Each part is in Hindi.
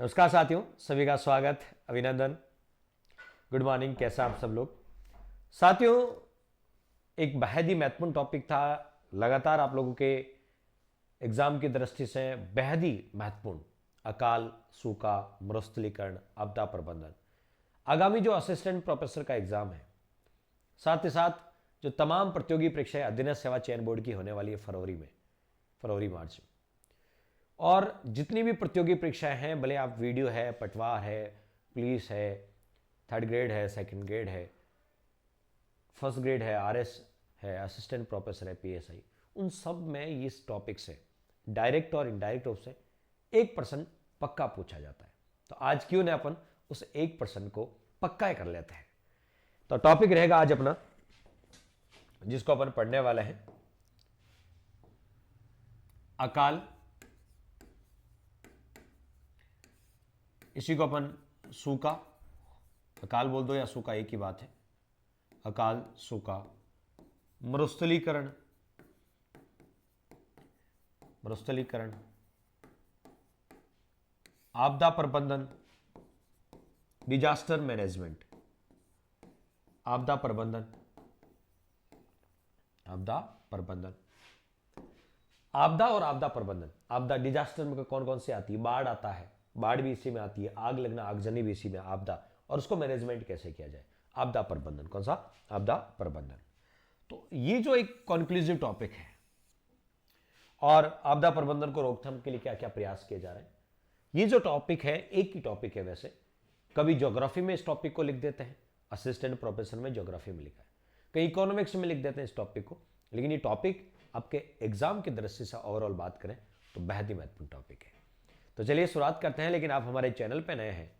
नमस्कार साथियों, सभी का स्वागत, अभिनंदन, गुड मॉर्निंग। कैसा आप सब लोग? साथियों, एक बेहद ही महत्वपूर्ण टॉपिक था, लगातार आप लोगों के एग्जाम की दृष्टि से बेहद ही महत्वपूर्ण, अकाल, सूखा, मरुस्थलीकरण, आपदा प्रबंधन। आगामी जो असिस्टेंट प्रोफेसर का एग्जाम है, साथ ही साथ जो तमाम प्रतियोगी परीक्षाएं अधीनस्थ सेवा चयन बोर्ड की होने वाली है फरवरी मार्च में, और जितनी भी प्रतियोगी परीक्षाएं हैं, भले आप वीडियो है, पटवार है, पुलिस है, थर्ड ग्रेड है, सेकंड ग्रेड है, फर्स्ट ग्रेड है, आरएस है, असिस्टेंट प्रोफेसर है, पीएसआई, उन सब में इस टॉपिक से डायरेक्ट और इनडायरेक्ट रूप से 1% पक्का पूछा जाता है। तो आज क्यों ना अपन उस 1% को पक्का कर लेते हैं। तो टॉपिक रहेगा आज अपना, जिसको अपन पढ़ने वाले हैं, अकाल, इसी को अपन सूखा, अकाल बोल दो या सूखा एक ही बात है, अकाल, सूखा, मरुस्थलीकरण, आपदा प्रबंधन, डिजास्टर मैनेजमेंट, आपदा प्रबंधन, आपदा और आपदा प्रबंधन। आपदा डिजास्टर में कौन कौन सी आती है? बाढ़ आता है, बाढ़ भी इसी में आती है, आग लगना, आगजनी भी इसी में, आपदा, और उसको मैनेजमेंट कैसे किया जाए, आपदा प्रबंधन। कौन सा? आपदा प्रबंधन। तो ये जो एक कॉन्क्लूसिव टॉपिक है, और आपदा प्रबंधन को रोकथाम के लिए क्या क्या प्रयास किए जा रहे हैं, ये जो टॉपिक है एक ही टॉपिक है। वैसे कभी ज्योग्राफी में इस टॉपिक को लिख देते हैं, असिस्टेंट प्रोफेसर में ज्योग्राफी में लिखा है, कहीं इकोनॉमिक्स में लिख देते हैं इस टॉपिक को, लेकिन ये टॉपिक आपके एग्जाम की दृष्टि से ओवरऑल बात करें तो बेहद ही महत्वपूर्ण टॉपिक है। तो चलिए शुरुआत करते हैं। लेकिन आप हमारे चैनल पे नए हैं,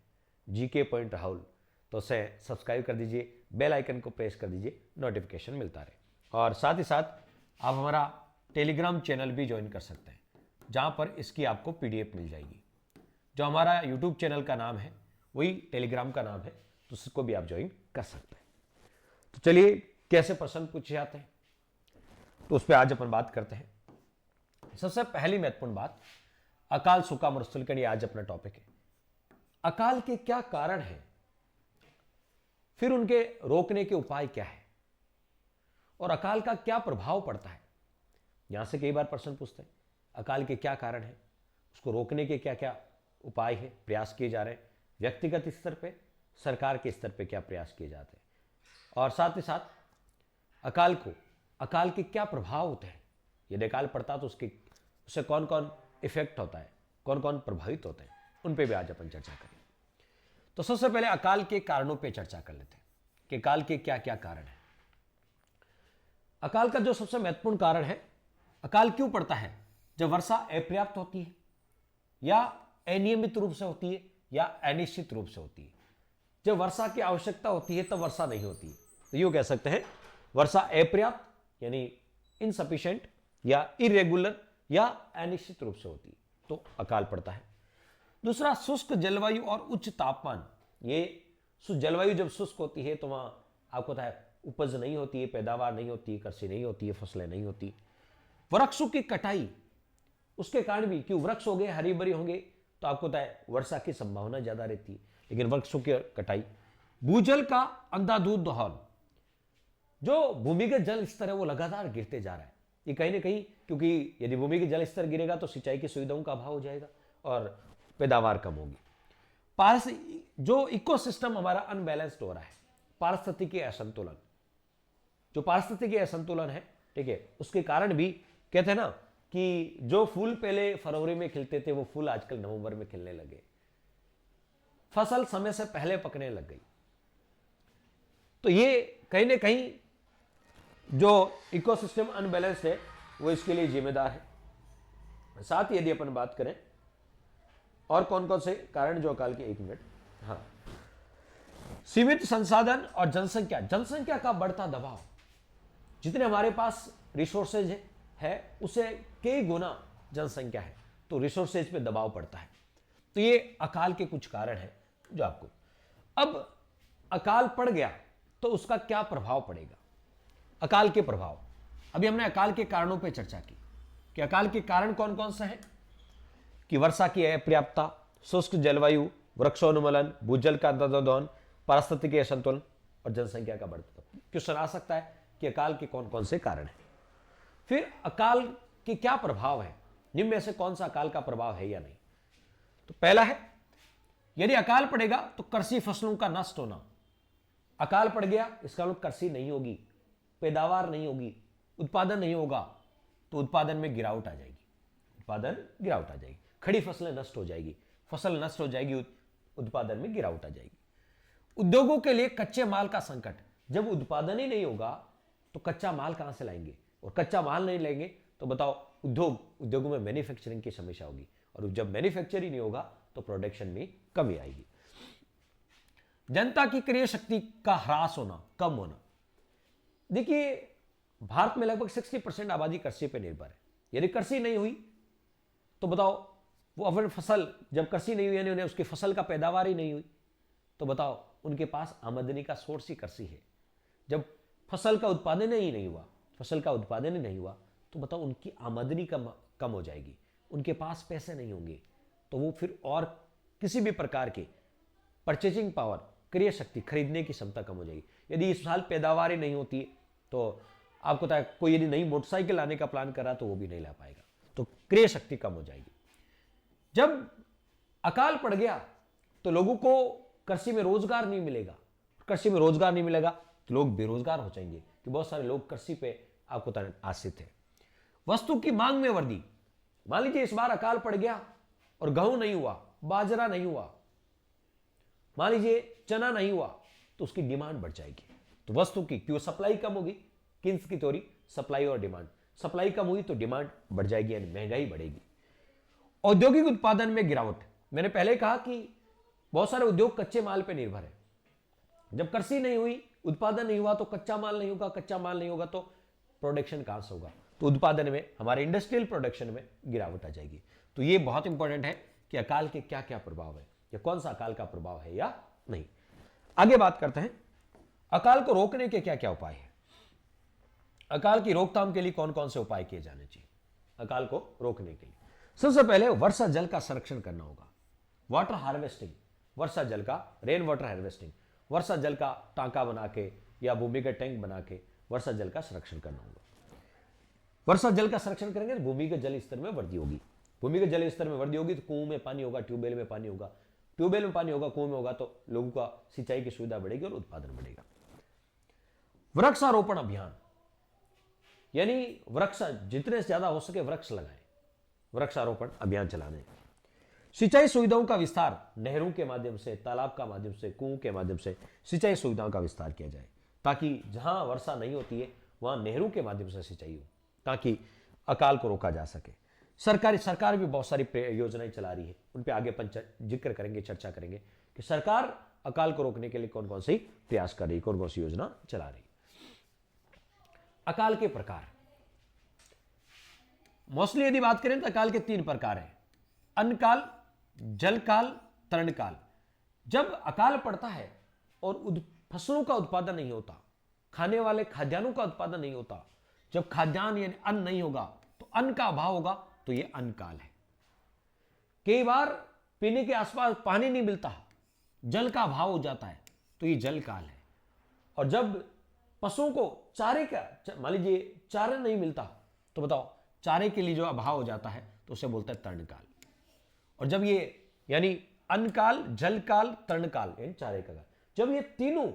जीके पॉइंट राहुल, तो उसे सब्सक्राइब कर दीजिए, बेल आइकन को प्रेस कर दीजिए, नोटिफिकेशन मिलता रहे। और साथ ही साथ आप हमारा टेलीग्राम चैनल भी ज्वाइन कर सकते हैं, जहाँ पर इसकी आपको पीडीएफ मिल जाएगी। जो हमारा यूट्यूब चैनल का नाम है वही टेलीग्राम का नाम है, तो उसको भी आप ज्वाइन कर सकते हैं। तो चलिए, कैसे प्रश्न पूछे जाते हैं तो उस पर आज अपन बात करते हैं। सबसे पहली महत्वपूर्ण बात, अकाल, सूखा, मरुस्थलीकरण, ये आज अपना टॉपिक है। अकाल के क्या कारण हैं, फिर उनके रोकने के उपाय क्या है, और अकाल का क्या प्रभाव पड़ता है। यहां से कई बार प्रश्न पूछते हैं, अकाल के क्या कारण हैं, उसको रोकने के क्या क्या उपाय है, प्रयास किए जा रहे हैं, व्यक्तिगत स्तर पे, सरकार के स्तर पे क्या प्रयास किए जाते हैं, और साथ ही साथ अकाल के क्या प्रभाव होते हैं। यदि अकाल पड़ता तो उससे कौन कौन इफेक्ट होता है, कौन कौन प्रभावित होते हैं, उन पे भी आज अपन चर्चा करें। तो सबसे पहले अकाल के कारणों पे चर्चा कर लेते हैं कि अकाल के क्या क्या कारण हैं। अकाल का जो सबसे महत्वपूर्ण कारण है, अकाल क्यों पड़ता है? जब वर्षा अपर्याप्त होती है, या अनियमित रूप से होती है, या अनिश्चित रूप से होती है। जब वर्षा की आवश्यकता होती है तब वर्षा नहीं होती है, तो यूं कह सकते हैं वर्षा अपर्याप्त यानी इनसफिशिएंट, या इरेगुलर, या अनिश्चित रूप से होती है, तो अकाल पड़ता है। दूसरा, शुष्क जलवायु और उच्च तापमान। ये जलवायु जब शुष्क होती है तो वहां आपको पता है उपज नहीं होती है, पैदावार नहीं होती है, कृषि नहीं होती है, फसलें नहीं होती। वृक्षों की कटाई, उसके कारण भी, क्यों वृक्ष हो गए, हरी भरी होंगे, तो आपको पता है वर्षा की संभावना ज्यादा रहती है, लेकिन वृक्षों की कटाई। भूजल का अंधाधुंध दोहन, जो भूमिगत जल स्तर है वो लगातार गिरते जा रहा है। ये कहीं ना कहीं, क्योंकि यदि भूमिगत जल स्तर गिरेगा तो सिंचाई की सुविधाओं का अभाव हो जाएगा और पैदावार कम होगी। जो इकोसिस्टम हमारा अनबैलेंस्ड हो रहा है, पारिस्थितिकी असंतुलन, जो पारिस्थितिकी असंतुलन है, ठीक है, उसके कारण भी कहते हैं ना कि जो फूल पहले फरवरी में खिलते थे वो फूल आजकल नवंबर में खिलने लगे, फसल समय से पहले पकने लग गई। तो ये कहीं ना कहीं जो इकोसिस्टम अनबैलेंस्ड है वो इसके लिए जिम्मेदार है। साथ ही यदि अपन बात करें और कौन कौन से कारण जो अकाल के, 1 मिनट, हाँ, सीमित संसाधन और जनसंख्या का बढ़ता दबाव। जितने हमारे पास रिसोर्सेज है उससे कई गुना जनसंख्या है, तो रिसोर्सेज पे दबाव पड़ता है। तो ये अकाल के कुछ कारण हैं जो आपको, अब अकाल पड़ गया तो उसका क्या प्रभाव पड़ेगा। अकाल के प्रभाव, अभी हमने अकाल के कारणों पे चर्चा की कि अकाल के कारण कौन कौन से हैं, कि वर्षा की अपर्याप्तता, शुष्क जलवायु, वृक्षोन्मूलन, भूजल का दोहन, पारिस्थितिकी असंतुलन और जनसंख्या का बढ़ना। क्वेश्चन आ सकता है कि अकाल के कौन कौन से कारण हैं। फिर अकाल के क्या प्रभाव है, निम्न में से कौन सा अकाल का प्रभाव है या नहीं। तो पहला है, यदि अकाल पड़ेगा तो कृषि फसलों का नष्ट होना। अकाल पड़ गया इसका मतलब कृषि नहीं होगी, पैदावार नहीं होगी, उत्पादन नहीं होगा, तो उत्पादन में गिरावट आ जाएगी, उत्पादन गिरावट आ जाएगी, खड़ी फसलें नष्ट हो जाएगी, फसल नष्ट हो जाएगी, उत्पादन में गिरावट आ जाएगी। उद्योगों के लिए कच्चे माल का संकट, जब उत्पादन ही नहीं होगा तो कच्चा माल कहां से लाएंगे, और कच्चा माल नहीं लेंगे तो बताओ उद्योगों में मैन्युफैक्चरिंग की समस्या होगी, और जब मैन्युफैक्चर ही नहीं होगा तो प्रोडक्शन में कमी आएगी। जनता की क्रय शक्ति का ह्रास होना, कम होना। देखिए भारत में लगभग 60% आबादी कृषि पर निर्भर है। यदि कृषि नहीं हुई तो बताओ वो अपनी फसल, जब कृषि नहीं हुई यानी उन्हें उसकी फसल का पैदावार ही नहीं हुई तो बताओ उनके पास आमदनी का सोर्स ही कृषि है। जब फसल का उत्पादन ही नहीं हुआ, फसल का उत्पादन ही नहीं हुआ तो बताओ उनकी आमदनी कम हो जाएगी, उनके पास पैसे नहीं होंगे, तो वो फिर और किसी भी प्रकार के परचेजिंग पावर, क्रय शक्ति, खरीदने की क्षमता कम हो जाएगी। यदि इस साल पैदावार ही नहीं होती है तो आपको पता है कोई यदि नई मोटरसाइकिल लाने का प्लान कर रहा तो वो भी नहीं ला पाएगा, तो क्रय शक्ति कम हो जाएगी। जब अकाल पड़ गया तो लोगों को कृषि में रोजगार नहीं मिलेगा, कृषि में रोजगार नहीं मिलेगा तो लोग बेरोजगार हो जाएंगे, कि बहुत सारे लोग कृषि पे आपको आश्रित है। वस्तु की मांग में वृद्धि, मान लीजिए इस बार अकाल पड़ गया और गेहूं नहीं हुआ, बाजरा नहीं हुआ, मान लीजिए चना नहीं हुआ, तो उसकी डिमांड बढ़ जाएगी। तो वस्तु की क्यों सप्लाई कम होगी, किन्स की थ्योरी, सप्लाई और डिमांड। सप्लाई कम हुई तो डिमांड बढ़ जाएगी यानी महंगाई बढ़ेगी। औद्योगिक उत्पादन में गिरावट, मैंने पहले कहा कि बहुत सारे उद्योग कच्चे माल पर निर्भर है। जब कृषि नहीं हुई, उत्पादन नहीं हुआ तो कच्चा माल नहीं होगा, कच्चा माल नहीं होगा तो प्रोडक्शन कहां से होगा, तो उत्पादन में, हमारे इंडस्ट्रियल प्रोडक्शन में गिरावट आ जाएगी। तो ये बहुत इंपॉर्टेंट है कि अकाल के क्या क्या प्रभाव है, या कौन सा अकाल का प्रभाव है या नहीं। आगे बात करते हैं अकाल को रोकने के क्या क्या उपाय है। अकाल की रोकथाम के लिए कौन कौन से उपाय किए जाने चाहिए। अकाल को रोकने के लिए सबसे पहले वर्षा जल का संरक्षण करना होगा, वाटर हार्वेस्टिंग, वर्षा जल का, रेन वाटर हार्वेस्टिंग, वर्षा जल का टांका बना के या भूमि का टैंक बना के वर्षा जल का संरक्षण करना होगा। वर्षा जल का संरक्षण करेंगे तो भूमि के जल स्तर में वृद्धि होगी, भूमि के जल स्तर में वृद्धि होगी तो कुओं में पानी होगा, ट्यूबवेल में पानी होगा, ट्यूबवेल में पानी होगा, कुओं में होगा, तो लोगों का सिंचाई की सुविधा बढ़ेगी और उत्पादन बढ़ेगा। वृक्षारोपण अभियान, यानी वृक्ष जितने ज्यादा हो सके वृक्ष लगाएं, वृक्षारोपण अभियान चलाने। सिंचाई सुविधाओं का विस्तार, नहरों के माध्यम से, तालाब का माध्यम से, कुओं के माध्यम से सिंचाई सुविधाओं का विस्तार किया जाए, ताकि जहां वर्षा नहीं होती है वहां नहरों के माध्यम से सिंचाई हो, ताकि अकाल को रोका जा सके। सरकार भी बहुत सारी योजनाएं चला रही है, उन पे आगे जिक्र करेंगे, चर्चा करेंगे कि सरकार अकाल को रोकने के लिए कौन कौन सी प्रयास कर रही, कौन कौन सी योजना चला रही। अकाल के प्रकार, मोस्टली यदि बात करें तो अकाल के 3 प्रकार हैं, अन्नकाल, जलकाल, तरणकाल। जब अकाल पड़ता है और फसलों का उत्पादन नहीं होता, खाने वाले खाद्यान्नों का उत्पादन नहीं होता, जब खाद्यान्न यानी अन्न नहीं होगा तो अन्न का अभाव होगा, तो यह अन्नकाल है। कई बार पीने के आसपास पानी नहीं मिलता, जल का अभाव हो जाता है, तो यह जलकाल है। और जब पशुओं को चारे का, मान लीजिए चारा नहीं मिलता तो बताओ चारे के लिए जो अभाव हो जाता है तो उसे बोलते हैं तरणकाल। और जब ये यानी अन्नकाल, जलकाल, तरणकाल यानी चारे का काल, जब ये तीनों,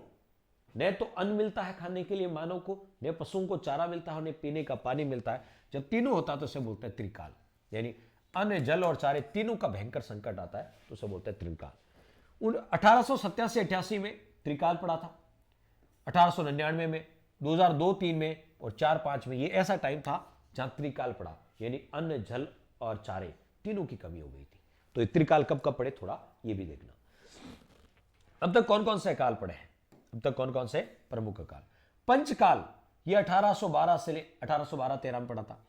न तो अन्न मिलता है खाने के लिए मानव को, न पशुओं को चारा मिलता है, उन्हें पीने का पानी मिलता है, जब तीनों होता है तो उसे बोलते हैं त्रिकाल, यानी अन्न, जल और चारे तीनों का भयंकर संकट आता है तो उसे बोलते हैं त्रिकाल। 1887-88 में त्रिकाल पड़ा था, 1899 में, 2002-3 में और 4-5 में, ये ऐसा टाइम था जहां त्रिकाल पड़ा, यानी अन्न, जल और चारे तीनों की कमी हो गई थी। तो ये त्रिकाल कब कब पड़े थोड़ा ये भी देखना। अब तक कौन कौन से अकाल पड़े हैं, अब तक कौन कौन से प्रमुख अकाल। पंचकाल, ये 1812 से 1812-13 में पड़ा था।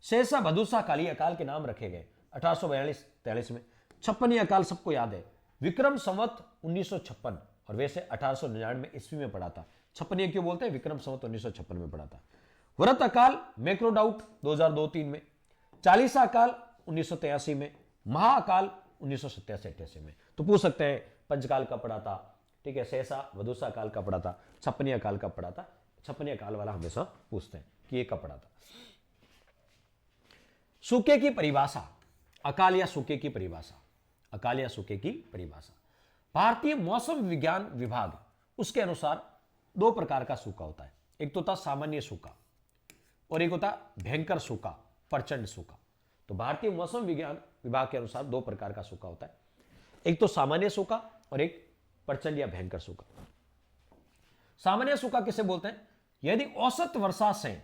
शेषा भदूसा काली अकाल के नाम रखे गए 1842-43 में। 56 अकाल सबको याद है, विक्रम संवत 1956, और वैसे 1899 ईस्वी में पड़ा था। 56 क्यों बोलते हैं, विक्रम संवत 1956 में पड़ा था। व्रत अकाल मैक्रोडाउट 2002-3 में। 40 अकाल 1983 में। महाअकाल 1987-88 में। तो पूछ सकते हैं पंचकाल कब पड़ा था, ठीक है, सहसा वधूसा काल कब पड़ा था, छप्पनिया काल कब पड़ा था। छप्पनिया काल वाला हमेशा पूछते हैं कि ये कब पड़ा था। सूखे की परिभाषा, अकाल या सूखे की परिभाषा, अकाल या सूखे की परिभाषा। भारतीय मौसम विज्ञान विभाग उसके अनुसार दो प्रकार का सूखा होता है, एक तो होता सामान्य सूखा और एक होता भयंकर सूखा, प्रचंड सूखा। तो भारतीय मौसम विज्ञान विभाग के अनुसार दो प्रकार का सूखा होता है, एक तो सामान्य सूखा और एक प्रचंड या भयंकर सूखा। सामान्य सूखा किसे बोलते हैं? यदि औसत वर्षा से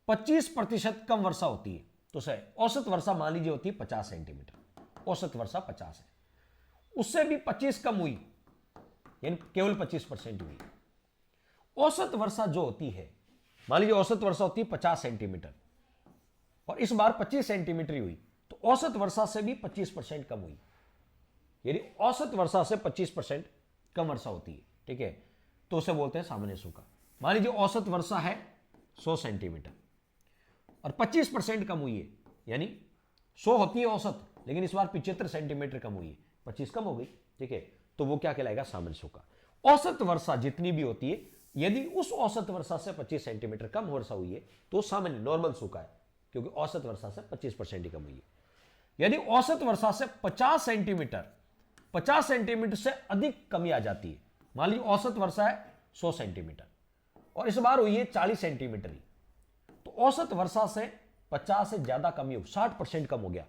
25% कम वर्षा होती है तो से औसत वर्षा मान लीजिए होती है 50 सेंटीमीटर, औसत वर्षा 50 है, उससे भी 25 कम हुई यानी केवल 25% हुई। औसत वर्षा जो होती है, मान लीजिए औसत वर्षा होती है 50 सेंटीमीटर और इस बार 25 सेंटीमीटर हुई, तो औसत वर्षा से भी 25% कम हुई। यदि औसत वर्षा से 25% कम वर्षा होती है, ठीक है, तो उसे बोलते हैं सामान्य सूखा। मान लीजिए औसत वर्षा है 100 सेंटीमीटर और 25% कम हुई है, यानी 100 होती है औसत, लेकिन इस बार 75 सेंटीमीटर कम हुई है, 25 कम हो गई, ठीक है, तो वो क्या कहलाएगा? सामान्य सूखा। औसत वर्षा जितनी भी होती है, यदि उस औसत वर्षा से 25 सेंटीमीटर कम वर्षा हुई है तो सामान्य नॉर्मल सूखा है, क्योंकि औसत वर्षा से 25% ही कम हुई है। यदि औसत वर्षा से 50 सेंटीमीटर से अधिक कमी आ जाती है, मान लीजिए औसत वर्षा है 100 सेंटीमीटर और इस बार हुई है 40 सेंटीमीटर ही, तो औसत वर्षा से 50 से ज्यादा कमी हो, 60% कम हो गया,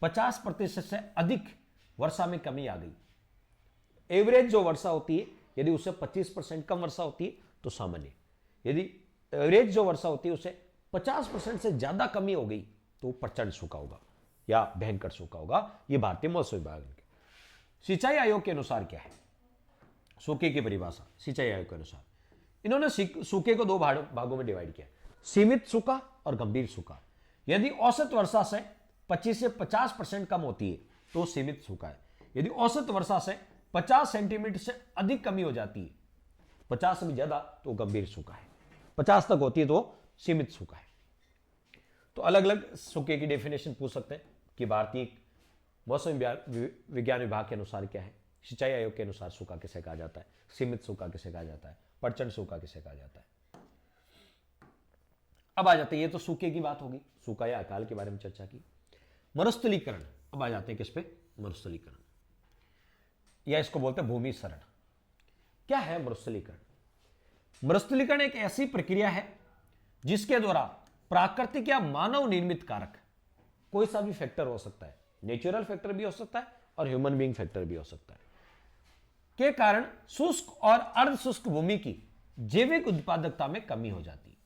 50% से अधिक वर्षा में कमी आ गई। एवरेज जो वर्षा होती है यदि उससे 25% कम वर्षा होती है तो सामान्य, यदि एवरेज जो वर्षा होती है उससे 50% से ज्यादा कमी हो गई तो प्रचंड सूखा होगा या भयंकर सूखा होगा। यह भारतीय मौसम विभाग के सिंचाई आयोग के अनुसार क्या है सूखे की परिभाषा? सिंचाई आयोग के अनुसार इन्होंने सूखे को दो भागों में डिवाइड किया, सीमित सूखा और गंभीर सूखा। यदि औसत वर्षा से 25 से 50% कम होती है तो सीमित सूखा है। यदि औसत वर्षा से 50 सेंटीमीटर से अधिक कमी हो जाती है, 50 से भी ज्यादा, तो गंभीर सूखा है, 50 तक होती है तो सीमित सूखा है। तो अलग अलग सूखे की डेफिनेशन पूछ सकते हैं कि भारतीय मौसम विज्ञान विभाग के अनुसार क्या है, सिंचाई आयोग के अनुसार सूखा किसे कहा जाता है, सीमित सूखा किसे कहा जाता है, प्रचंड सूखा किसे कहा जाता है। अब आ जाते हैं, ये तो सूखे की बात होगी, सूखा या अकाल के बारे में चर्चा की। मरुस्थलीकरण, अब आ जाते हैं किस पे? मरुस्थलीकरण, या इसको बोलते हैं भूमि क्षरण। क्या है मरुस्थलीकरण? मरुस्थलीकरण एक ऐसी प्रक्रिया है जिसके द्वारा प्राकृतिक या मानव निर्मित कारक, कोई सा भी फैक्टर हो सकता है, नेचुरल फैक्टर भी हो सकता है और ह्यूमन बीइंग फैक्टर भी हो सकता है, के कारण शुष्क और अर्ध शुष्क भूमि की जैविक उत्पादकता में कमी हो जाती है।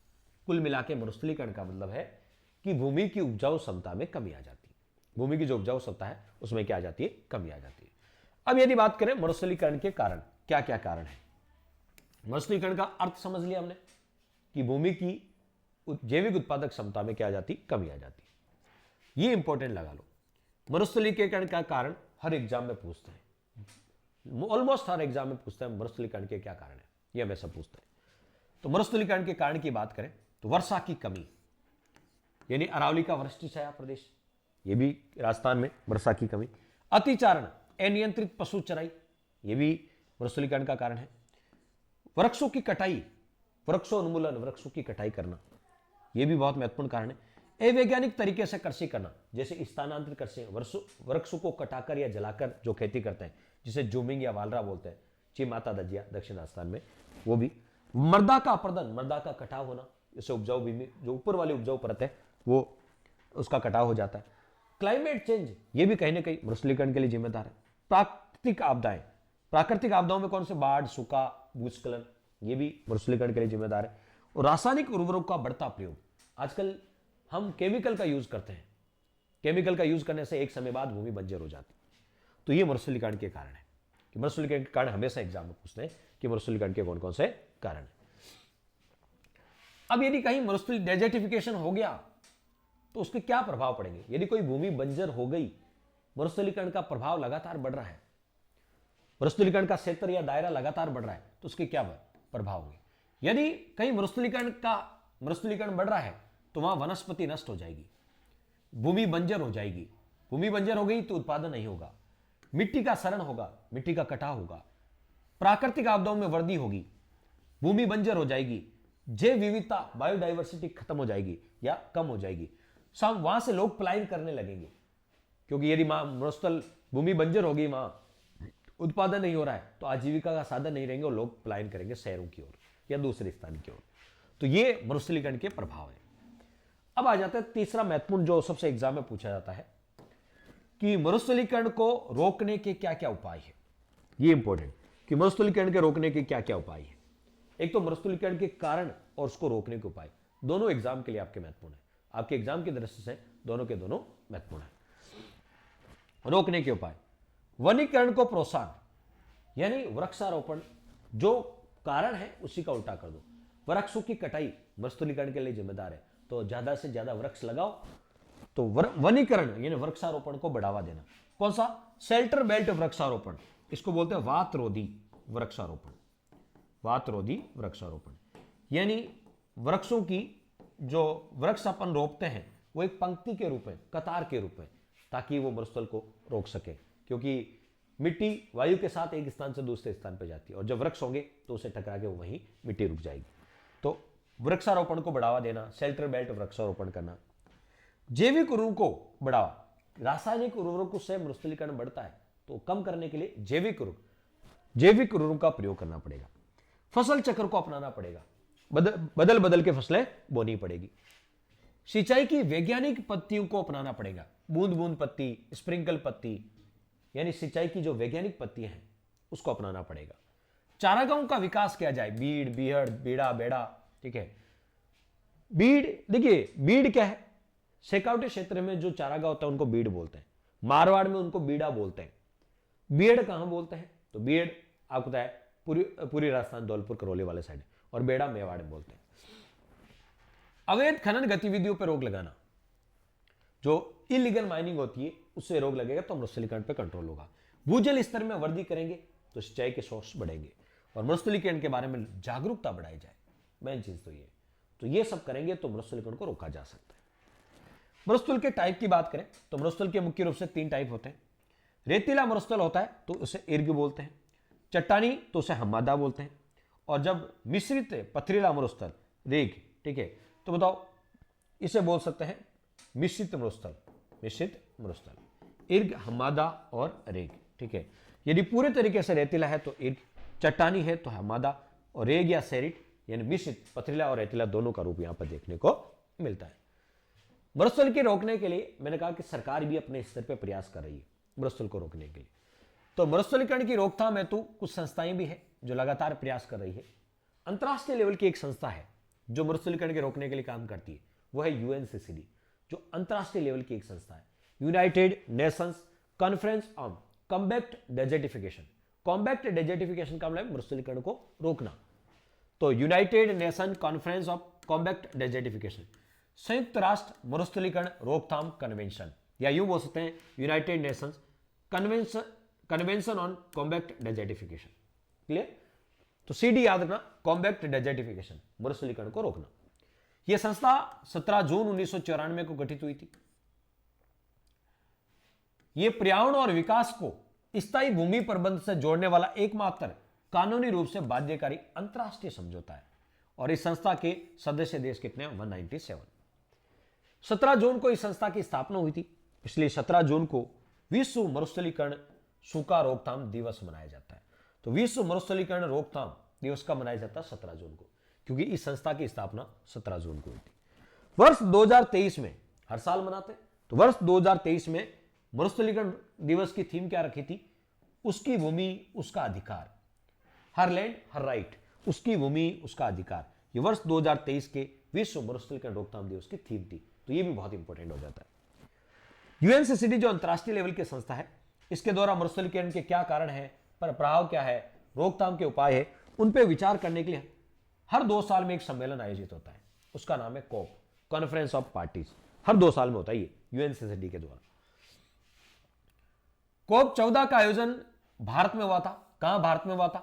कुल मिलाकर मरुस्थलीकरण का मतलब है कि भूमि की उपजाऊ क्षमता में कमी आ जाती है, भूमि की जो उपजाऊ क्षमता है उसमें क्या आ जाती है? कमी आ जाती है। अब यदि बात करें मरुस्थलीकरण के कारण, क्या क्या कारण है? मरुस्थलीकरण का अर्थ समझ लिया हमने कि भूमि की जैविक उत्पादक क्षमता में क्या आ जाती? कमी आ जाती है। ये इंपॉर्टेंट लगा लो, मरुस्थलीकरण का कारण हर एग्जाम में पूछते हैं, ऑलमोस्ट हर एग्जाम में पूछते हैं मरुस्थलीकरण के क्या कारण है, ये हमेशा पूछते हैं। तो मरुस्थलीकरण के कारण की बात करें तो वर्षा की कमी, यानी अरावली का वृष्टि छाया प्रदेश, ये भी राजस्थान में वर्षा की कमी। अतिचारण, अनियंत्रित पशु चराई, ये भी मरुस्थलीकरण का कारण है। वृक्षों की कटाई, वृक्षोन्मूलन, वृक्षों की कटाई करना, यह भी बहुत महत्वपूर्ण कारण है। अवैज्ञानिक तरीके से कृषि करना, जैसे स्थानांतरित कृषि, वृक्षों को कटाकर या जलाकर जो खेती करते हैं, जिसे जूमिंग या वालरा बोलते हैं, चिमाता दजिया दक्षिण राजस्थान में, वो भी। मृदा का अपरदन, मृदा का कटाव होना, इससे उपजाऊ भूमि जो ऊपर वाली उपजाऊ परत है वो उसका कटाव हो जाता है। क्लाइमेट चेंज, ये भी कहीं ना कहीं मरुस्थलीकरण के लिए जिम्मेदार है। प्राकृतिक आपदाएं, प्राकृतिक आपदाओं में कौन से? बाढ़, सूखा, भूस्खलन, ये भी मरुस्थलीकरण के लिए जिम्मेदार है। और रासायनिक उर्वरकों का बढ़ता प्रयोग, आजकल हम केमिकल का यूज करते हैं, केमिकल का यूज करने से एक समय बाद भूमि बंजर हो जाती है, तो ये मरुस्थलीकरण के कारण है। कि मरुस्थलीकरण के कारण हमेशा एग्जाम में पूछते हैं कि मरुस्थलीकरण के कौन कौन से कारण है। अब यदि कहीं मरुस्थली डेजर्टिफिकेशन हो गया तो उसके क्या प्रभाव पड़ेंगे? यदि कोई भूमि बंजर हो गई, मरुस्थलीकरण का प्रभाव लगातार बढ़ रहा है, मरुस्थलीकरण का क्षेत्र या दायरा लगातार बढ़ रहा है, तो उसके क्या प्रभाव होंगे? यदि कहीं मरुस्थलीकरण बढ़ रहा है तो वहां वनस्पति नष्ट हो जाएगी, भूमि बंजर हो जाएगी। भूमि बंजर हो गई तो उत्पादन नहीं होगा, मिट्टी का शरण होगा, मिट्टी का कटाव होगा, प्राकृतिक आपदाओं में वृद्धि होगी, भूमि बंजर हो जाएगी, जैव विविधता बायोडाइवर्सिटी खत्म हो जाएगी या कम हो जाएगी। वहां से लोग पलायन करने लगेंगे, क्योंकि यदि मरुस्थल भूमि बंजर होगी, वहां उत्पादन नहीं हो रहा है, तो आजीविका का साधन नहीं रहेंगे और लोग पलायन करेंगे शहरों की ओर या दूसरे स्थान की ओर। तो ये मरुस्थलीकरण के प्रभाव है। अब आ जाता है तीसरा महत्वपूर्ण, जो सबसे एग्जाम में पूछा जाता है कि मरुस्थलीकरण को रोकने के क्या क्या उपाय है। ये इंपॉर्टेंट कि मरुस्थलीकरण के रोकने के क्या क्या उपाय है। एक तो मरुस्थलीकरण के कारण और उसको रोकने के उपाय, दोनों एग्जाम के लिए आपके महत्वपूर्ण है, आपके एग्जाम की दृष्टि से दोनों के दोनों महत्वपूर्ण है। रोकने के उपाय, वनीकरण को प्रोत्साहन, यानी वृक्षारोपण जो कारण है उसी का उल्टा कर दो। वृक्षों की कटाई मरुस्थलीकरण के लिए जिम्मेदार है, तो ज्यादा से ज्यादा वृक्ष लगाओ। तो वनीकरण यानी वृक्षारोपण को बढ़ावा देना। कौन सा? शेल्टर बेल्ट वृक्षारोपण, इसको बोलते हैं वातरोधी वृक्षारोपण। वातरोधी वृक्षारोपण यानी वृक्षों की जो वृक्ष अपन रोपते हैं वो एक पंक्ति के रूप में, कतार के रूप में, ताकि वो मरुस्थल को रोक सके, क्योंकि मिट्टी वायु के साथ एक स्थान से दूसरे स्थान पर जाती है और जब वृक्ष होंगे तो उसे टकरा के वहीं मिट्टी रुक जाएगी। तो वृक्षारोपण को बढ़ावा देना, शेल्टर बेल्ट वृक्षारोपण करना। जैविक उर्वरकों को बढ़ावा, रासायनिक उर्वरकों से मरुस्थलीकरण बढ़ता है, तो कम करने के लिए जैविक उर्वरकों का प्रयोग करना पड़ेगा। फसल चक्र को अपनाना पड़ेगा, बदल बदल के फसलें बोनी पड़ेगी। सिंचाई की वैज्ञानिक पद्धतियों को अपनाना पड़ेगा, बूंद बूंद पत्ती, स्प्रिंकल पत्ती, यानी सिंचाई की जो वैज्ञानिक पत्तियां हैं उसको अपनाना पड़ेगा। चारागाहों का विकास किया जाए, बीड़, बीहड़, बीड़ा, बेड़ा, ठीक है। बीड़, देखिए बीड़ क्या है? शेखावटी क्षेत्र में जो चारागाह होता है उनको बीड़ बोलते हैं, मारवाड़ में उनको बीड़ा बोलते हैं। बीड़ कहां बोलते हैं? तो बीड़ आपको पता है पूरी राजस्थान, धौलपुर, करौली वाले साइड, और बेड़ा मेवाड़ में बोलते हैं। अवैध खनन गतिविधियों पर रोक लगाना, जो इलीगल माइनिंग होती है उससे रोक लगेगा तो मरुस्थलीकरण पर कंट्रोल होगा। भूजल स्तर में वृद्धि करेंगे तो सिंचाई के सोर्स बढ़ेंगे और मरुस्थलीकरण के बारे में जागरूकता बढ़ाई जाए, मेन चीज तो ये सब करेंगे तो मरुस्थलीकरण को रोका जा सकता है। मरुस्थल के टाइप की बात करें तो मरुस्थल के मुख्य रूप से 3 टाइप होते हैं। रेतीला मरुस्थल होता है तो उसे इर्ग बोलते हैं, चट्टानी तो उसे हम्मादा बोलते हैं, और जब मिश्रित पथरीला मरुस्थल, रेग, ठीक है, तो बताओ इसे बोल सकते हैं मिश्रित मरुस्थल, इर्ग, हम्मादा और रेग, ठीक है। यदि पूरे तरीके से रेतीला है तो इर्ग, चट्टानी है तो हम्मादा, और रेग या सेरिट यानी मिश्रित पथरीला और रेतीला दोनों का रूप यहां पर देखने को मिलता है। मरुस्थल के रोकने के लिए मैंने कहा कि सरकार भी अपने स्तर पर प्रयास कर रही है मरुस्थल को रोकने के लिए। तो मरुस्थलीकरण की रोकथाम हेतु कुछ संस्थाएं भी है जो लगातार प्रयास कर रही है। अंतरराष्ट्रीय लेवल की एक संस्था है जो मरुस्थलीकरण के रोकने के लिए काम करती है, वो है यूएनसीसीडी, जो अंतरराष्ट्रीय लेवल की एक संस्था है, United Nations conference on combat desertification. Combat desertification का मतलब मरुस्थलीकरण को रोकना, तो United nation conference of combat desertification, संयुक्त राष्ट्र मरुस्थलीकरण रोकथाम कन्वेंशन, या यूं बोल सकते हैं United Nations convention on combat desertification. Clear? तो सीडी याद रखना, कॉम्बैट डेजर्टिफिकेशन, मरुस्थलीकरण को रोकना। यह संस्था 17 जून 1994 को गठित हुई थी। यह पर्यावरण और विकास को स्थायी भूमि प्रबंध से जोड़ने वाला एकमात्र कानूनी रूप से बाध्यकारी अंतरराष्ट्रीय समझौता है, और इस संस्था के सदस्य देश कितने हैं? 197। 17 जून को इस संस्था की स्थापना हुई थी, इसलिए 17 जून को विश्व मरुस्थलीकरण सूखा रोकथाम दिवस मनाया जाता है। तो विश्व मरुस्थलीकरण रोकथाम दिवस का मनाया जाता है 17 जून को, क्योंकि इस संस्था की स्थापना 17 जून को हुई थी। वर्ष 2023 में हर साल मनाते, तो वर्ष 2023 में मरुस्थलीकरण दिवस की थीम क्या रखी थी? उसकी भूमि उसका अधिकार, हर लैंड हर राइट, उसकी भूमि उसका अधिकार। ये वर्ष 2023 के विश्व मरुस्थलीकरण रोकथाम दिवस की थीम थी, तो ये भी बहुत इंपॉर्टेंट हो जाता है। यूएनसीसीडी जो अंतरराष्ट्रीय लेवल की संस्था है, इसके द्वारा मरुस्थलीकरण के क्या कारण है, पर प्रभाव क्या है, रोकथाम के उपाय है, उन पर विचार करने के लिए हर 2 साल में एक सम्मेलन आयोजित होता है। उसका नाम है कॉप, कॉन्फ्रेंस ऑफ पार्टीज। हर 2 साल में होता है ये यूएनसीसीडी के द्वारा। कॉप 14 का आयोजन भारत में हुआ था। कहां भारत में हुआ था?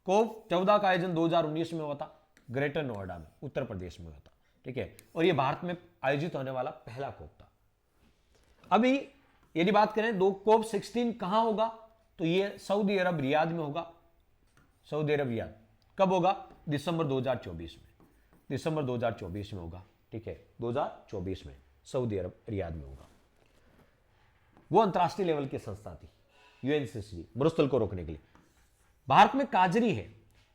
कॉप 14 का आयोजन 2019 में हुआ था, ग्रेटर नोएडा में, उत्तर प्रदेश में हुआ था, ठीक है। और यह भारत में आयोजित होने वाला पहला कॉप था। अभी यदि बात करें, दो कॉप 16 कहां होगा? तो ये सऊदी अरब रियाद में होगा। सऊदी अरब रियाद कब होगा? दिसंबर 2024 में। दिसंबर 2024 में होगा, ठीक है, 2024 में सऊदी अरब रियाद में होगा। वो अंतरराष्ट्रीय लेवल की संस्था थी, यूएनसीसी, मरुस्थल को रोकने के लिए। भारत में काजरी है,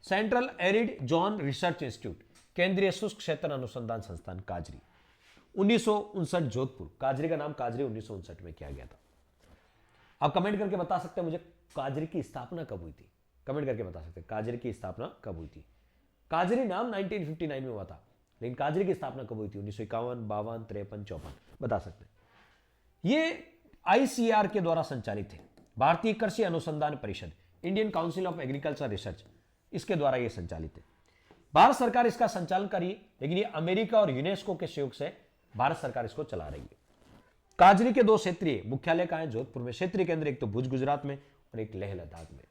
central arid zone research institute, केंद्रीय शुष्क क्षेत्र अनुसंधान संस्थान काजरी। 1959 जोधपुर, काजरी का नाम काजरी 1959 में किया गया था। आप कमेंट करके बता सकते हैं मुझे काजरी की स्थापना कब हुई थी? कमेंट करके बता सकते हैं काजरी की स्थापना कब हुई थी। काजरी नाम 1959 में हुआ था, लेकिन काजरी की स्थापना कब हुई थी? 1951, 52, 53, 54 बता सकते हैं। ये आईसीआर के द्वारा संचालित है, भारतीय कृषि अनुसंधान परिषद, Indian council of agriculture research, इसके द्वारा यह संचालित है। भारत सरकार इसका संचालन कर रही है, लेकिन ये अमेरिका और यूनेस्को के सहयोग से भारत सरकार इसको चला रही है। काजरी के 2 क्षेत्रीय मुख्यालय कहां है? जोधपुर में। क्षेत्रीय केंद्र एक तो भुज गुजरात में और एक लेह लद्दाख में।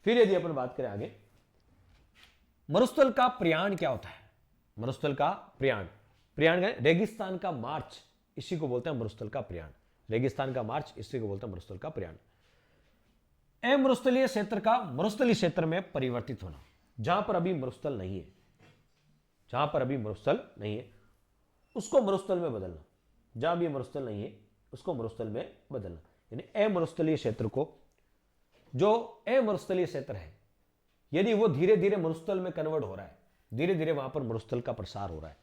फिर यदि अपन बात करें आगे, मरुस्थल का प्रयाण क्या होता है? मरुस्थल का प्रयाण, प्रयाण रेगिस्तान का मार्च, इसी को बोलते हैं मरुस्थल का प्रयाण। रेगिस्तान का मार्च, इसी को बोलते हैं मरुस्थल का प्रयाण। अमरुस्थलीय क्षेत्र का मरुस्थलीय क्षेत्र में परिवर्तित होना, जहां पर अभी मरुस्थल नहीं है, जहां पर अभी मरुस्थल नहीं है उसको मरुस्थल में बदलना, जहां भी मरुस्थल नहीं है उसको मरुस्थल में बदलना। यानी अमरुस्थलीय क्षेत्र को, जो अमरुस्थलीय क्षेत्र है, यदि वो धीरे धीरे मरुस्थल में कन्वर्ट हो रहा है, धीरे धीरे वहां पर मरुस्थल का प्रसार हो रहा है,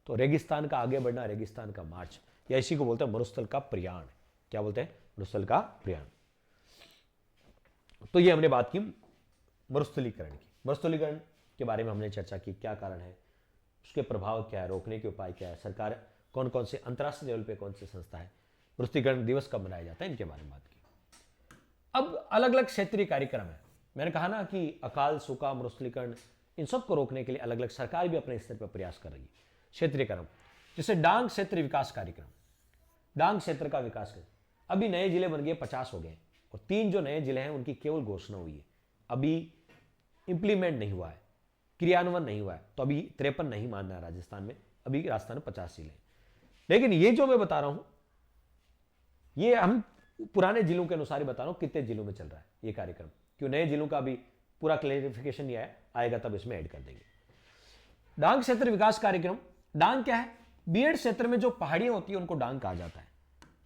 तो रेगिस्तान का आगे बढ़ना, रेगिस्तान का मार्च, या इसी को बोलते हैं मरुस्थल का प्रयाण। क्या बोलते हैं? मरुस्थल का प्रयाण। तो ये हमने बात की मरुस्थलीकरण की। मरुस्थलीकरण के बारे में हमने चर्चा की, क्या कारण है, उसके प्रभाव क्या है, रोकने के उपाय क्या है, सरकार कौन कौन से अंतर्राष्ट्रीय लेवल पे कौन सी संस्था है, मरुस्थलीकरण दिवस कब मनाया जाता है, इनके बारे में बात की। अब अलग अलग क्षेत्रीय कार्यक्रम है। मैंने कहा ना कि अकाल, सूखा, मरुस्थलीकरण, इन सब को रोकने के लिए अलग अलग सरकार भी अपने स्तर पर प्रयास कर रही है। क्षेत्रीय कार्यक्रम जैसे डांग क्षेत्र विकास कार्यक्रम, डांग क्षेत्र का विकास कर, अभी नए जिले बन गए, 50 हो गए, और 3 जो नए जिले हैं उनकी केवल घोषणा हुई है, अभी इंप्लीमेंट नहीं हुआ है, क्रियान्वयन नहीं हुआ है। तो अभी 53 नहीं मानना है राजस्थान में, अभी राजस्थान में 50 जिले हैं। लेकिन ये जो मैं बता रहा हूं, ये हम पुराने जिलों के अनुसार ही बता रहा हूं कितने जिलों में चल रहा है ये कार्यक्रम, क्यों नए जिलों का अभी पूरा क्लैरिफिकेशन नहीं आएगा तब इसमें ऐड कर देंगे। डांग क्षेत्र विकास कार्यक्रम, डांग क्या है? बीएड क्षेत्र में जो पहाड़ियां होती है उनको डांग कहा जाता है।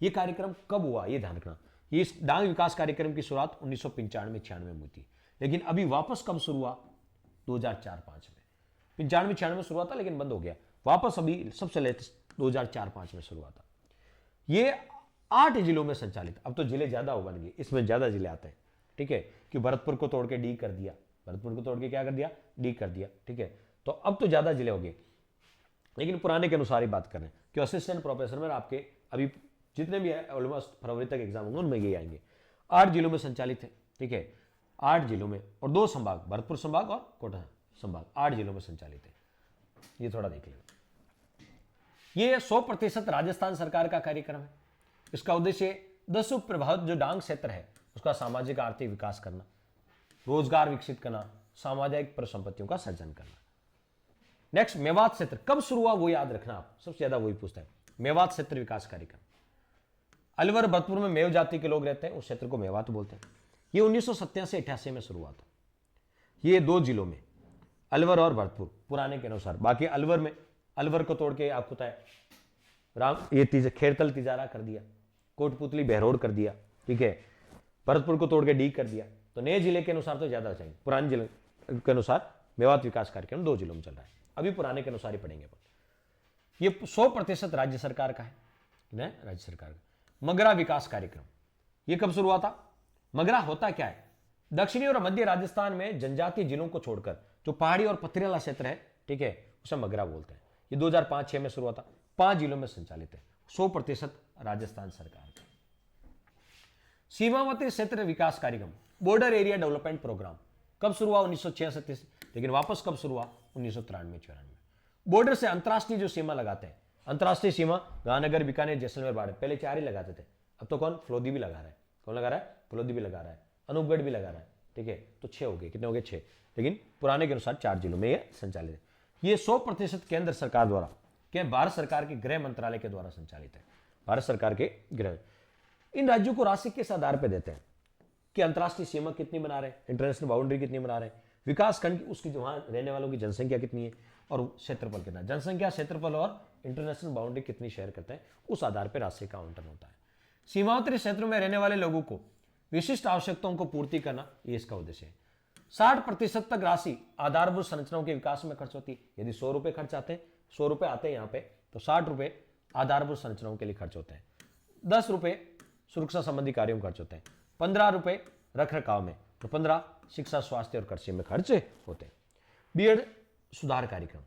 ये कार्यक्रम कब हुआ ये ध्यान रखना। ये डांग विकास कार्यक्रम की शुरुआत 1995-96 में हुई थी, लेकिन अभी वापस कब शुरू हुआ? 2004-05 में। 95-96 में शुरू हुआ था लेकिन बंद हो गया, वापस अभी सबसे लेटेस्ट 2004-05 में शुरू हुआ था। ये 8 जिलों में संचालित, अब तो जिले ज्यादा हो बन गए, इसमें ज्यादा जिले आते हैं, ठीक है, कि भरतपुर को तोड़ के डी कर दिया, भरतपुर को तोड़ के क्या कर दिया? डी कर दिया, ठीक है। तो अब तो ज्यादा जिले हो गए, लेकिन पुराने के अनुसार ही बात कर रहे हैं कि असिस्टेंट प्रोफेसर में आपके अभी जितने भी है ऑलमोस्ट फरवरी तक एग्जाम होंगे उनमें ये आएंगे। 8 जिलों में संचालित है, ठीक है, 8 जिलों में, और 2 संभाग, भरतपुर संभाग और कोटा संभाग, 8 जिलों में संचालित है। ये थोड़ा देख लेंगे। ये 100% राजस्थान सरकार का कार्यक्रम है। इसका उद्देश्य 10 प्रभावित जो डांग क्षेत्र है उसका सामाजिक आर्थिक विकास करना, रोजगार विकसित करना, सामाजिक परिसंपत्तियों का सृजन करना। नेक्स्ट, मेवात क्षेत्र कब शुरू हुआ वो याद रखना, आप सबसे ज्यादा वही पूछता है। मेवात क्षेत्र विकास कार्यक्रम, अलवर भरतपुर में मेव जाति के लोग रहते हैं, उस क्षेत्र को मेवात बोलते हैं। ये 1987-88 में शुरू हुआ था। ये 2 जिलों में, अलवर और भरतपुर, पुराने के अनुसार। बाकी अलवर में, अलवर को तोड़ के आपको पता है ये खेरतल तिजारा कर दिया, कोटपुतली बहरोड कर दिया, ठीक है, भरतपुर को तोड़ के डी कर दिया। तो नए जिले के अनुसार तो ज्यादा चाहिए, पुराने जिले के अनुसार मेवात विकास कार्यक्रम 2 जिलों में चल रहा है, अभी पुराने के अनुसार ही पढ़ेंगे अपन। ये 100% राज्य सरकार का है, राज्य सरकार का। मगरा विकास कार्यक्रम, ये कब शुरू हुआ था? मगरा होता क्या है? दक्षिणी और मध्य राजस्थान में जनजातीय जिलों को छोड़कर जो पहाड़ी और पथरीला क्षेत्र है, ठीक है, उसे मगरा बोलते हैं। ये 2005-06 में शुरू हुआ था, 5 जिलों में संचालित है, 100% राजस्थान सरकार का। सीमावर्ती क्षेत्र विकास कार्यक्रम, बॉर्डर एरिया डेवलपमेंट प्रोग्राम, कब शुरू हुआ? 1966 से, लेकिन वापस कब शुरू हुआ? 1993-94। बॉर्डर से अंतरराष्ट्रीय जो सीमा लगाते हैं, अंतरराष्ट्रीय सीमा गांधीनगर, बीकानेर, जैसलमेर, बाड़े, पहले 4 ही लगाते थे, अब तो कौन? फलोदी भी लगा रहा है। कौन लगा रहा है? फलोदी भी लगा रहा है, अनूपगढ़ भी लगा रहा है, ठीक है। तो 6 हो गए, कितने हो गए? 6, लेकिन पुराने के अनुसार 4 जिलों में ये संचालित है। ये 100% केंद्र सरकार द्वारा, क्या भारत सरकार के गृह मंत्रालय के द्वारा संचालित है, भारत सरकार के गृह। इन राज्यों को राशि किस आधार पर देते हैं कि अंतर्राष्ट्रीय सीमा कितनी बना रहे हैं, इंटरनेशनल बाउंड्री कितनी बना रहे हैं, विकास खंड उसकी वहां रहने वालों की जनसंख्या कितनी है और क्षेत्रफल कितना, जनसंख्या, क्षेत्रफल और इंटरनेशनल बाउंड्री कितनी शेयर करते हैं, उस आधार पर राशि का आवंटन होता है। सीमांतरी क्षेत्रों में रहने वाले लोगों को विशिष्ट आवश्यकताओं को पूर्ति करना, ये इसका उद्देश्य है। 60% तक राशि आधारभूत संरचनाओं के विकास में खर्च होती है। यदि 100 रुपए खर्च आते हैं, 100 रुपए आते हैं यहाँ पे, तो 60 रुपए आधारभूत संरचनाओं के लिए खर्च होते हैं, 10 रुपए सुरक्षा संबंधी कार्यों में खर्च होते हैं, 15 रुपए रख रखाव में, तो 15 शिक्षा, स्वास्थ्य और कृषि में खर्च होते हैं। बीएड सुधार कार्यक्रम,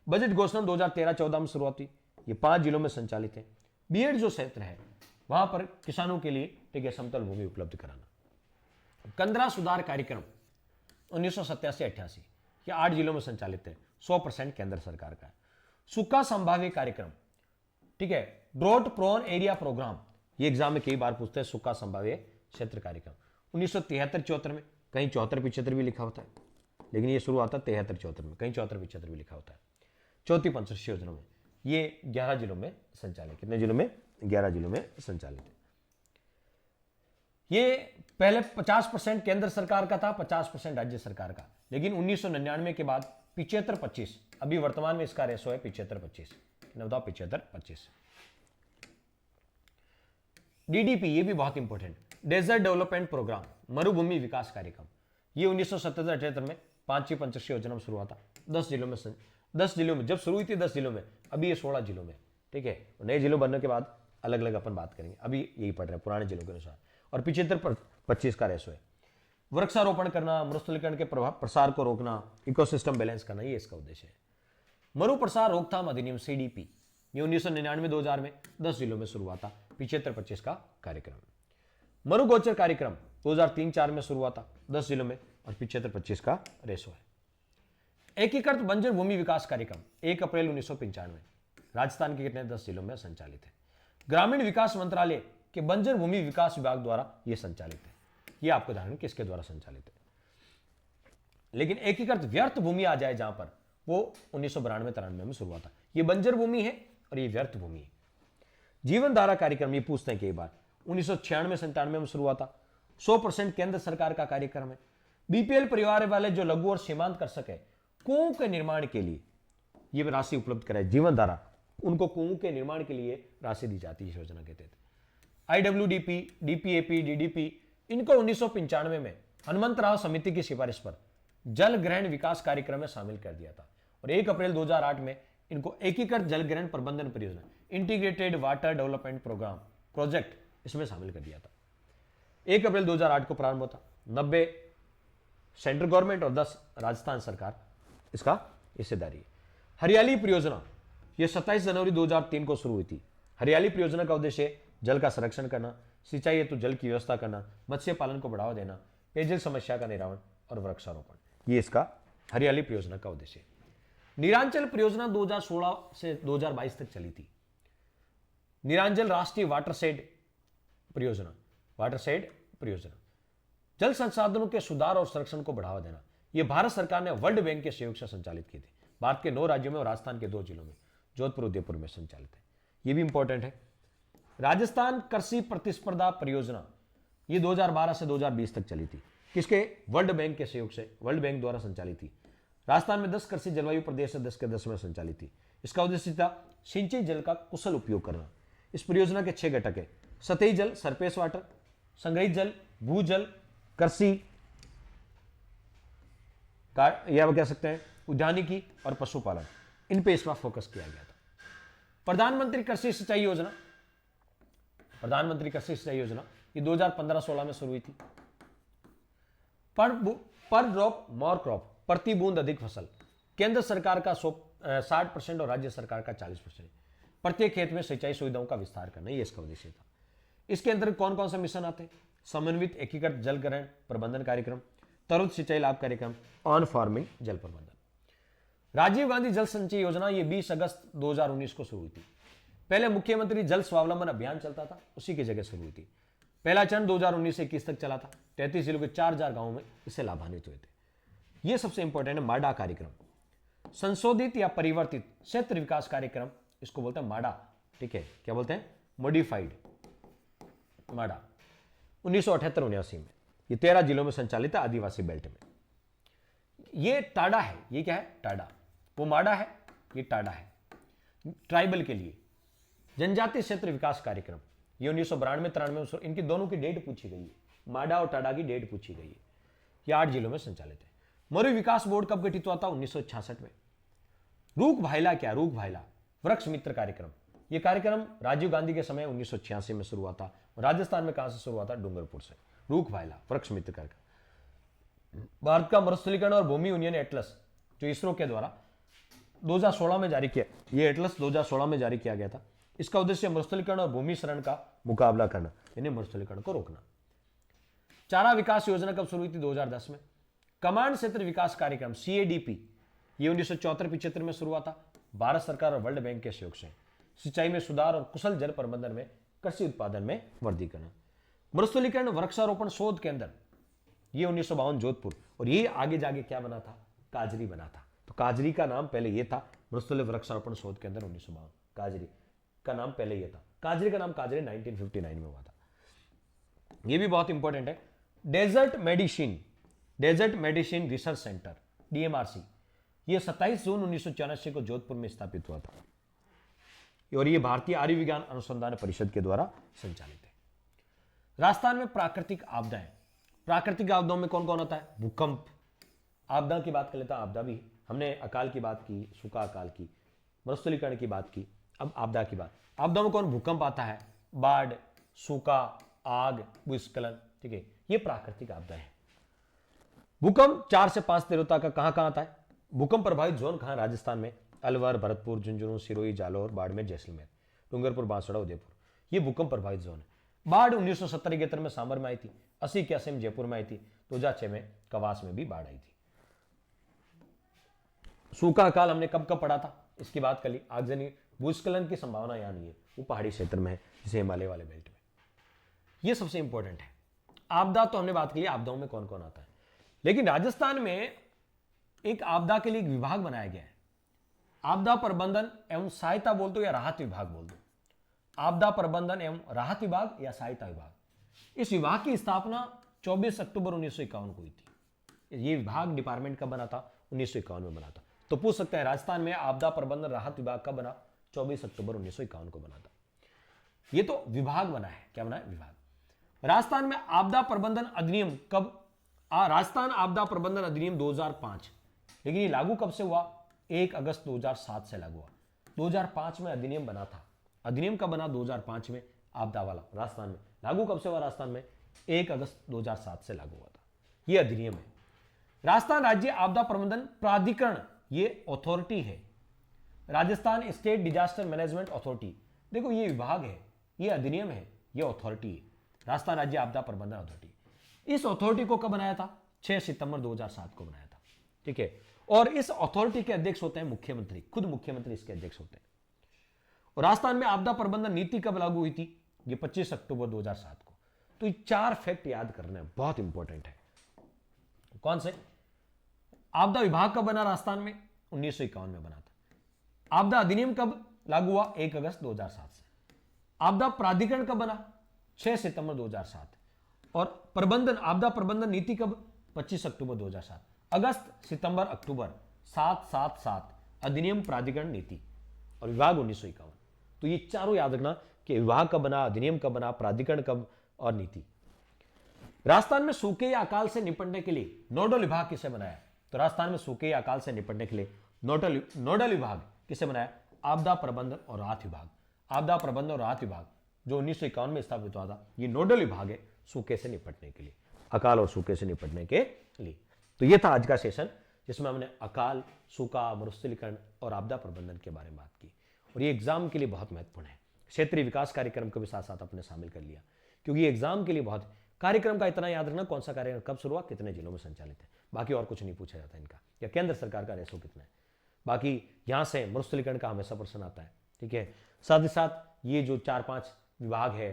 बजट घोषणा 2013-14 में शुरुआत हुई। ये 5 जिलों में संचालित है। बीएड जो क्षेत्र है वहां पर किसानों के लिए, ठीक है, समतल भूमि उपलब्ध कराना। कंदरा सुधार कार्यक्रम 1987-88, ये 8 जिलों में संचालित है, 100% केंद्र सरकार का है। सूखा संभाव्य कार्यक्रम, ठीक है, ड्रॉट प्रोन एरिया प्रोग्राम, ये एग्जाम में कई बार पूछते हैं। सूखा संभाव्य क्षेत्र कार्यक्रम 1973-74 में, कहीं 74-75 भी लिखा होता है, लेकिन ये शुरू आता है 73-74 में, कहीं 74-75 भी लिखा होता है। चौथी पंचवर्षीय योजना में ये 11 जिलों में संचालित, कितने जिलों में, 11 जिलों में संचालित है। ये पहले 50% केंद्र सरकार का था, 50% राज्य सरकार का, लेकिन 1999 के बाद 75-25, अभी वर्तमान में इसका रेशो है 75-25, 75-25। डीडीपी, ये भी बहुत इंपॉर्टेंट, डेजर्ट डेवलपमेंट प्रोग्राम, मरुभूमि विकास कार्यक्रम, ये 1977-78 में 5वीं पंचवर्षीय योजना में शुरू हुआ था। 10 जिलों में जब शुरू हुई थी, 10 जिलों में, अभी ये 16 जिलों में, ठीक है। नए जिलों बनने के बाद अलग अलग अपन बात करेंगे, अभी यही पढ़ रहे हैं पुराने जिलों के अनुसार। और 75-25 का रेशो है। वृक्षारोपण करना, मरुस्थलीकरण के प्रसार को रोकना, इकोसिस्टम बैलेंस करना, ये इसका उद्देश्य है। मरु प्रसार रोकथाम अधिनियम सीडीपी, ये 1999-2000 में 10 जिलों में शुरू हुआ था, 75-25 का कार्यक्रम। मरुगोचर कार्यक्रम 2003-4 में शुरू हुआ था, 10 जिलों में, और 75-25 का रेशो है। एकीकृत बंजर भूमि विकास कार्यक्रम 1 अप्रैल 1995, राजस्थान के कितने, 10 जिलों में संचालित है। ग्रामीण विकास मंत्रालय के बंजर भूमि विकास विभाग द्वारा यह संचालित है। यह आपको ध्यान में किसके द्वारा संचालित है। लेकिन एकीकृत व्यर्थ भूमि आ जाए जहां पर, वो 1992-93 में शुरू हुआ था। यह बंजर भूमि है और यह व्यर्थ भूमि है। जीवन धारा कार्यक्रम, ये पूछते हैं कई बार, 1996-97 में शुरू हुआ था, 100% केंद्र सरकार का कार्यक्रम है। बीपीएल परिवार वाले जो लघु और सीमांत कर सके, कुओं के निर्माण के लिए यह राशि उपलब्ध कराए, जीवन धारा, उनको कुओं के निर्माण के लिए राशि दी जाती है इस योजना के तहत। आईडब्ल्यूडीपी, डीपीएपी, डीडीपी, इनको 1995 में हनुमंतराव समिति की सिफारिश पर जल ग्रहण विकास कार्यक्रम में शामिल कर दिया था, और 1 अप्रैल 2008 में इनको एकीकृत जल ग्रहण प्रबंधन परियोजना, integrated water development programme project, इसमें शामिल कर दिया था। 1 अप्रैल 2008 को प्रारंभ होता, 90 सेंट्रल गवर्नमेंट और 10 राजस्थान सरकार इसका हिस्सेदारी है। हरियाली परियोजना, यह 27 जनवरी 2003 को शुरू हुई थी। हरियाली परियोजना का उद्देश्य जल का संरक्षण करना, सिंचाई हेतु जल की व्यवस्था करना, मत्स्य पालन को बढ़ावा देना, पेयजल समस्या का निराकरण और वृक्षारोपण, ये इसका हरियाली परियोजना का उद्देश्य है। नीरांचल परियोजना 2016 से 2022 तक चली थी। नीरांचल राष्ट्रीय वाटरशेड परियोजना, जल संसाधनों के सुधार और संरक्षण को बढ़ावा देना, यह भारत सरकार ने वर्ल्ड बैंक के सहयोग से संचालित की थी। भारत के 9 राज्यों में और राजस्थान के 2 जिलों में, जोधपुर, उदयपुर में संचालित है। यह भी इंपॉर्टेंट है। राजस्थान कृषि प्रतिस्पर्धा परियोजना, यह 2012 से 2020 तक चली थी। किसके, वर्ल्ड बैंक के सहयोग से, वर्ल्ड बैंक द्वारा संचालित थी। राजस्थान में 10 कृषि जलवायु प्रदेश से 10 के 10 में संचालित थी। इसका उद्देश्य था सिंचाई जल का कुशल उपयोग करना। इस परियोजना के 6 घटक है: सतही जल, सरफेस वाटर, संग्रहित जल, भूजल, कृषि या कह सकते हैं उद्यानिकी और पशुपालन, इन पे इसका फोकस किया गया था। प्रधानमंत्री कृषि सिंचाई योजना, ये 2015-16 में शुरू हुई थी। पर ड्रॉप मोर क्रॉप, प्रति बूंद अधिक फसल, केंद्र सरकार का 60% और राज्य सरकार का 40%। प्रत्येक खेत में सिंचाई सुविधाओं का विस्तार करना, ये इसका उद्देश्य था। इसके अंतर्गत कौन कौन से मिशन आते हैं? समन्वित एकीकृत जल ग्रहण प्रबंधन कार्यक्रम, तरुण सिंचाई लाभ कार्यक्रम, ऑन फार्मिंग जल प्रबंधन। राजीव गांधी जल संचय योजना, ये 20 अगस्त 2019 को शुरू हुई थी। पहले मुख्यमंत्री जल स्वावलंबन अभियान चलता था, उसी की जगह शुरू हुई थी। पहला चरण 2019 से 21 तक चला था। 33 जिलों के 4000 गांवों में इससे लाभान्वित हुए थे। यह सबसे इंपॉर्टेंट है माडा कार्यक्रम, संशोधित या परिवर्तित क्षेत्र विकास कार्यक्रम, इसको बोलते हैं माडा, ठीक है, क्या बोलते हैं, मॉडिफाइड माडा 1978-79 में। ये 13 जिलों में संचालित है, आदिवासी बेल्ट में। ये टाडा है, ये क्या है? टाडा। वो माडा है, ये टाडा है। ट्राइबल के लिए जनजातीय क्षेत्र विकास कार्यक्रम, ये 1992-93 इनकी दोनों की डेट पूछी गई है। माडा और टाडा की डेट पूछी गई है। ये 8 जिलों में संचालित है। मरु विकास बोर्ड कब गठित हुआ था? 1966 में। रूख भाइला क्या? रूख भाइला वृक्ष मित्र कार्यक्रम। यह कार्यक्रम राजीव गांधी के समय 1986 में शुरू हुआ था। राजस्थान में कहां से शुरू हुआ था? डूंगरपुर से। रूख भाइला वृक्ष मित्र कार्यक्रम। भारत का मरुस्थलीकरण और भूमि यूनियन एटलस, जो इसरो के द्वारा 2016 में जारी किया, यह एटलस 2016 में जारी किया गया था। इसका उद्देश्य मरुस्थलीकरण और भूमि क्षरण का मुकाबला करना, यानी मरुस्थलीकरण को रोकना। चारा विकास योजना कब शुरू हुई थी? 2010 में। कमांड क्षेत्र विकास कार्यक्रम CADP, ये 1974-75 में शुरू हुआ था। भारत सरकार और वर्ल्ड बैंक के सहयोग से सिंचाई में सुधार और कुशल जल प्रबंधन में, कृषि उत्पादन में वृद्धिकरण। मरुस्थलीकरण वृक्षारोपण शोध केंद्र, ये 1952 जोधपुर। और ये आगे जाके क्या बना था? काजरी बना था। तो काजरी का नाम पहले ये था, मरुस्थलीय वृक्षारोपण शोध केंद्र 1952। काजरी का नाम पहले ये था। काजरी का नाम काजरी 1959 में हुआ था। ये भी बहुत इंपॉर्टेंट है। Desert medicine research centre, DMRC, ये 27 जून 1984 को जोधपुर में स्थापित हुआ था। और ये भारतीय आयुर्विज्ञान अनुसंधान परिषद के द्वारा संचालित है। राजस्थान में प्राकृतिक आपदाएं। प्राकृतिक आपदाओं में कौन कौन आता है? भूकंप। आपदा की बात कर लेता है। आपदा भी हमने अकाल की बात की, सूखा अकाल की, मरुस्थलीकरण की बात की। अब आपदा की बात। आपदा में कौन? भूकंप आता है, बाढ़, सूखा, आग, भूस्खलन। ठीक है, ये प्राकृतिक आपदा है। भूकंप 4 से 5 तीव्रता का कहां आता है? भूकंप प्रभावित जोन कहां? राजस्थान में अलवर, भरतपुर, झुंझुनू, सिरोही, जालौर, बाड़मेर, जैसलमेर, डूंगरपुर, बांसवाड़ा, उदयपुर। ये भूकंप प्रभावित जोन है। बाढ़ 1970-71 में सांबर में आई थी, 80-81 में जयपुर में आई थी, 2006 में कवास में भी बाढ़ आई थी। सूखा अकाल हमने कब कब पढ़ा था? इसकी बात कर ली। आगजनी, भूस्खलन की संभावना यहां नहीं है, वो पहाड़ी क्षेत्र में है, जैसे हिमालय वाले बेल्ट में। ये सबसे इंपॉर्टेंट है। आपदा तो हमने बात की, आपदाओं में कौन कौन आता है। लेकिन राजस्थान में एक आपदा के लिए एक विभाग बनाया गया है। आपदा प्रबंधन एवं सहायता बोल दो या राहत विभाग बोल दो। आपदा प्रबंधन एवं राहत विभाग या सहायता विभाग। इस विभाग की स्थापना 24 अक्टूबर 1951 को हुई थी। यह विभाग डिपार्टमेंट कब बना था? 1951 में बना था। तो पूछ सकते हैं राजस्थान में आपदा प्रबंधन राहत विभाग कब बना? 24 अक्टूबर 1951 को बना था। यह तो विभाग बना है। क्या बना है? विभाग। राजस्थान में आपदा प्रबंधन अधिनियम कब? राजस्थान आपदा प्रबंधन अधिनियम 2005। लेकिन ये लागू कब से हुआ? 1 अगस्त 2007 से लागू हुआ। 2005 में अधिनियम बना था। अधिनियम कब बना? 2005 में। आपदा वाला राजस्थान में लागू कब से हुआ? राजस्थान में 1 अगस्त 2007 से लागू हुआ था। यह अधिनियम है। राजस्थान राज्य आपदा प्रबंधन प्राधिकरण, ये अथॉरिटी है। Rajasthan state disaster management authority, देखो ये विभाग है, ये अधिनियम है, ये अथॉरिटी है। राजस्थान राज्य आपदा प्रबंधन अथॉरिटी। इस अथॉरिटी को कब बनाया था? 6 सितंबर 2007 को बनाया था। ठीक है। और इस अथॉरिटी के अध्यक्ष होते हैं मुख्यमंत्री, खुद मुख्यमंत्री इसके अध्यक्ष होते हैं। और राजस्थान में आपदा प्रबंधन नीति कब लागू हुई थी? ये 25 अक्टूबर 2007 को। तो ये 4 फैक्ट याद करना है, बहुत इंपॉर्टेंट है। कौन से? आपदा विभाग कब बना राजस्थान में? 1951 में बना था। आपदा अधिनियम कब लागू हुआ? 1 अगस्त 2007 से। आपदा प्राधिकरण कब बना? 6 सितंबर 2007। और प्रबंधन, आपदा प्रबंधन नीति कब? 25 अक्टूबर 2007। अगस्त, सितंबर, अक्टूबर, 7-7-7 अधिनियम, प्राधिकरण, नीति और विभाग 1951। तो ये चारों याद रखना कि विभाग कब बना, अधिनियम कब बना, प्राधिकरण कब और नीति। राजस्थान में सूखे या अकाल से निपटने के लिए नोडल विभाग किसे बनाया? तो राजस्थान में सूखे या अकाल से निपटने के लिए नोडल विभाग किसे बनाया? आपदा प्रबंधन और राहत विभाग। आपदा प्रबंधन और राहत विभाग जो 1951 में स्थापित हुआ था, ये नोडल विभाग है सूखे से निपटने के लिए, अकाल और सूखे से निपटने के लिए। तो ये था आज का सेशन, जिसमें हमने अकाल, सूखा, मरुस्थलीकरण और आपदा प्रबंधन के बारे में बात की। और ये एग्जाम के लिए बहुत महत्वपूर्ण है। क्षेत्रीय विकास कार्यक्रम को भी साथ साथ अपने शामिल कर लिया, क्योंकि ये एग्जाम के लिए बहुत। कार्यक्रम का इतना याद रखना, कौन सा कार्यक्रम कब शुरू हुआ, कितने जिलों में संचालित है, बाकी और कुछ नहीं पूछा जाता इनका, या केंद्र सरकार का रेशो कितना है। बाकी यहां से मरुस्थलीकरण का हमेशा प्रश्न आता है। ठीक है। साथ ही साथ ये जो 4-5 विभाग है,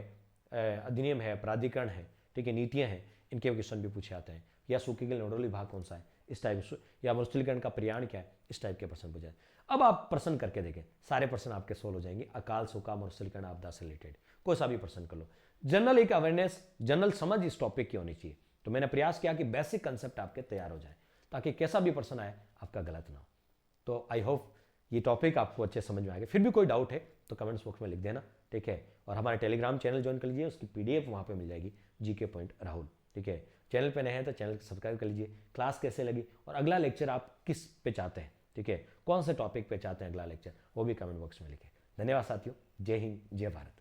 अधिनियम है, प्राधिकरण है, ठीक है, नीतियां हैं, इनके क्वेश्चन भी पूछे जाते हैं। या सूखे के लिए नोडल विभाग कौन सा है, इस टाइप, या मरुस्थलीकरण का प्रयाण क्या है, इस टाइप के प्रश्न पूछे। अब आप प्रश्न करके देखें, सारे प्रश्न आपके सोल्व हो जाएंगे। अकाल, सूखा, मरुस्थलीकरण, आपदा से रिलेटेड कोई सा भी प्रश्न कर लो। जनरल एक अवेयरनेस, जनरल समझ इस टॉपिक की होनी चाहिए। तो मैंने प्रयास किया कि बेसिक कंसेप्ट आपके तैयार हो जाए, ताकि कैसा भी प्रश्न आए आपका गलत ना हो। तो आई होप ये टॉपिक आपको अच्छे समझ में आएगा। फिर भी कोई डाउट है तो कमेंट्स बॉक्स में लिख देना, ठीक है। और हमारे टेलीग्राम चैनल ज्वाइन कर लीजिए, उसकी पीडीएफ वहाँ पे मिल जाएगी, जीके पॉइंट राहुल, ठीक है। चैनल पे नए हैं तो चैनल को सब्सक्राइब कर लीजिए। क्लास कैसे लगी और अगला लेक्चर आप किस पे चाहते हैं, ठीक है, कौन से टॉपिक पे चाहते हैं अगला लेक्चर, वो भी कमेंट बॉक्स में लिखें। धन्यवाद साथियों, जय हिंद, जय भारत।